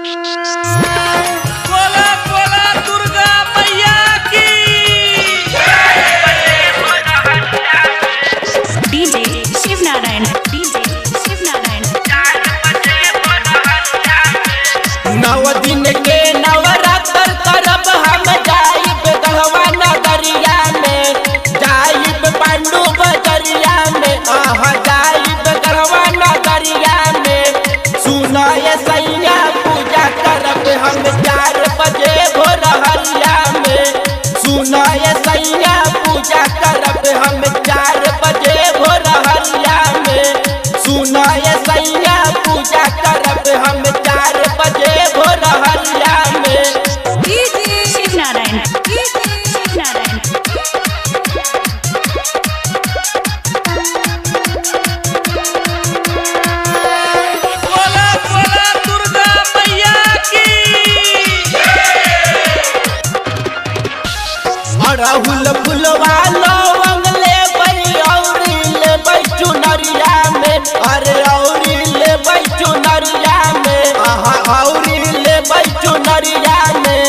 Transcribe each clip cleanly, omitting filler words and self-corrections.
बोला बोला दुर्गा मैया की। DJ Shiv Narayan, DJ Shiv Narayan. 9 दिन के नवरात्र करब हम जाइब गढ़वा नगरिया में, जाइब पांडु बजरिया में, जाइब गढ़वा नगरिया में। सुना ये सैया पूजा करब हम 4 बजे भोर हरिया में। सुना ये सैया पूजा करब हम 4 बजे भोर हरिया में। सुना ये सैया पूजा करब हम 4 बजे भोर हरिया में। DJ Shiv Narayan, DJ Shiv Narayan. बोला बोला दुर्गा मैया की। अड़हुल फुलवा लवंग लेबै औरी लेबै चुनरिया में, अरे औरी लेबै चुनरिया में, औरी लेबै चुनरिया में।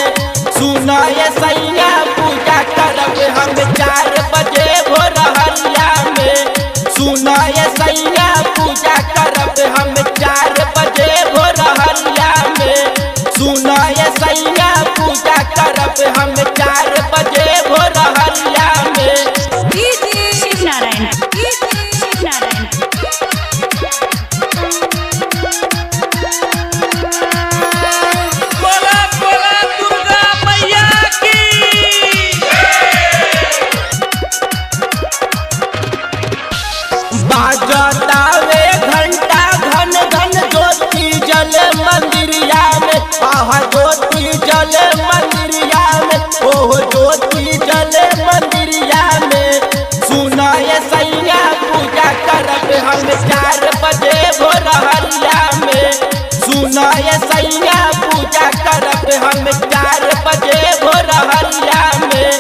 सुना ये सैया पूजा करब हम 4 बजे भोर हरिया में। सुना ये सैया पूजा करब हम 4 बजे भोर हरिया में। सुना ये सैया पूजा करब हम 4 बजे भोर हरिया में। DJ Shiv Narayan, DJ Shiv Narayan. बोला बोला दुर्गा मैया की। बाजतावे घंटा घन घन ज्योति जल मंदिरिया में, ज्योति जल मंदिरिया में, ओह ज्योति जल मंदिरिया में। सुना ये सैया पूजा करब हम 4 बजे भोर हरिया में। सुना ये सैया पूजा करब हम 4 बजे भोर हरिया में।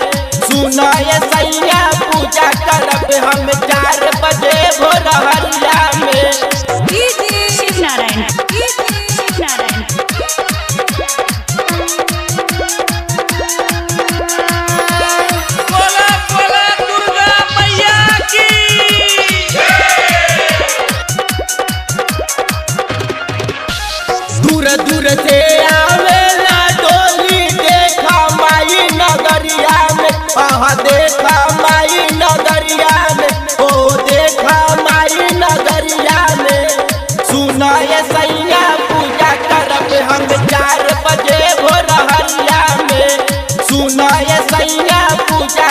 सुना ये सैया पूजा करब हम 4 बजे भोर हरिया में। DJ Shiv Narayan, DJ Shiv Narayan. बोला बोला दुर्गा मैया की। दूर दूर से आवेला डोली देखा माई नगरिया में, देखा माई नगरिया में, ओ देखा माई नगरिया में। सुना ये सैया पूजा करब हम 4 बजे भोर हरिया में। सुना ये सैया पूजा